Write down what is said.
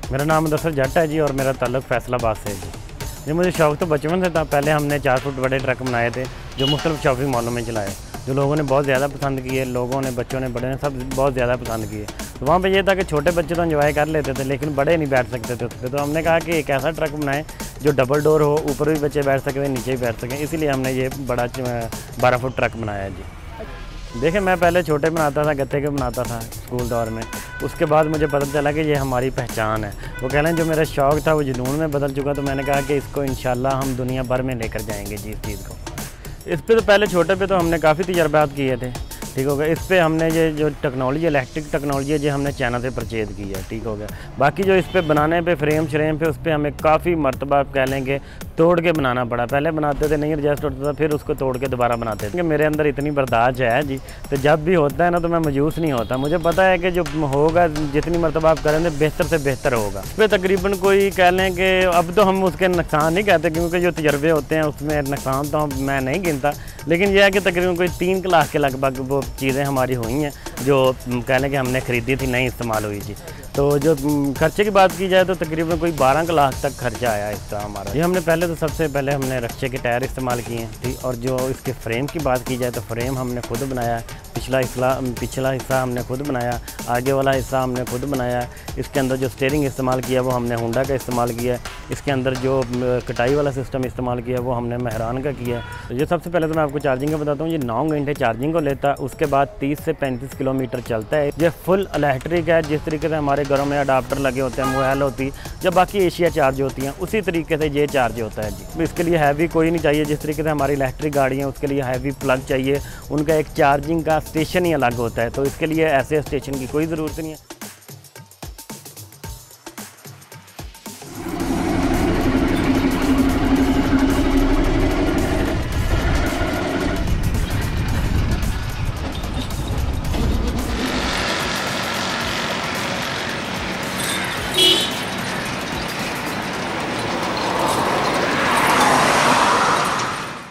मेरा नाम मुदस्सिर जट है जी और मेरा ताल्लुक़ फैसलाबाद से है जी। मुझे शौक़ तो बचपन से था। पहले हमने 4 फुट बड़े ट्रक बनाए थे जो मुख्तलिफ शॉपिंग मॉलों में चलाए, जो लोगों ने बहुत ज़्यादा पसंद किए। लोगों ने, बच्चों ने, बड़े ने, सब बहुत ज़्यादा पसंद किए। तो वहाँ पे ये था कि छोटे बच्चे तो एंजॉय कर लेते थे लेकिन बड़े नहीं बैठ सकते थे उस पर। तो हमने कहा कि एक ऐसा ट्रक बनाएं जो डबल डोर हो, ऊपर भी बच्चे बैठ सकें, नीचे भी बैठ सकें। इसीलिए हमने ये बड़ा 12 फुट ट्रक बनाया है जी। देखिए, मैं पहले छोटे बनाता था, गत्ते के बनाता था स्कूल दौर में। उसके बाद मुझे पता चला कि ये हमारी पहचान है। वो कह लें जो मेरा शौक़ था वो जुनून में बदल चुका। तो मैंने कहा कि इसको इंशाल्लाह हम दुनिया भर में लेकर जाएंगे जी इस चीज़ को। इस पे तो पहले छोटे पे तो हमने काफ़ी तजर्बात किए थे, ठीक हो गया। इस पे हमने ये जो टेक्नोलॉजी, इलेक्ट्रिक टेक्नोलॉजी है, जो हमने चाइना से परचेज़ की है, ठीक हो गया। बाकी जो इस पे बनाने पे, फ्रेम श्रेम पे, उस पर हमें काफ़ी मरतबा कह लेंगे तोड़ के बनाना पड़ा। पहले बनाते थे नहीं एडजस्ट होता था, फिर उसको तोड़ के दोबारा बनाते थे। मेरे अंदर इतनी बर्दाश्त है जी, तो जब भी होता है ना तो मैं मायूस नहीं होता। मुझे पता है कि जो होगा, जितनी मरतबा आप करेंगे बेहतर से बेहतर होगा। इस पर तकरीबन कोई कह लें कि अब तो हम उसके नुकसान नहीं कहते, क्योंकि जो तजर्बे होते हैं उसमें नुकसान तो मैं नहीं गिनता। लेकिन यह है कि तकरीबन कोई 3 लाख के लगभग वो चीज़ें हमारी हुई हैं जो कह लें कि हमने ख़रीदी थी, नहीं इस्तेमाल हुई जी। तो जो खर्चे की बात की जाए तो तकरीबन कोई 12 लाख तक खर्चा आया इसका हमारा। ये हमने पहले तो सबसे पहले हमने रक्शे के टायर इस्तेमाल किए हैं, ठीक। और जो इसके फ्रेम की बात की जाए तो फ्रेम हमने खुद बनाया है। पिछला हिस्सा हमने खुद बनाया, आगे वाला हिस्सा हमने खुद बनाया। इसके अंदर जो स्टीयरिंग इस्तेमाल किया वो हमने होंडा का इस्तेमाल किया है। इसके अंदर जो कटाई वाला सिस्टम इस्तेमाल किया वो हमने मेहरान का किया है। तो ये सबसे पहले तो मैं आपको चार्जिंग का बताता हूँ। ये 9 घंटे चार्जिंग को लेता है, उसके बाद 30 से 35 किलोमीटर चलता है। ये फुल इलेक्ट्रिक है। जिस तरीके से हमारे घरों में अडाप्टर लगे होते हैं, मोबाइल होती है, जब बाकी एशिया चार्ज होती हैं, उसी तरीके से ये चार्ज होता है जी। इसके लिए हैवी कोई नहीं चाहिए। जिस तरीके से हमारी इलेक्ट्रिक गाड़ी है उसके लिए हैवी प्लग चाहिए, उनका एक चार्जिंग का स्टेशन ही अलग होता है। तो इसके लिए ऐसे स्टेशन की कोई ज़रूरत नहीं है।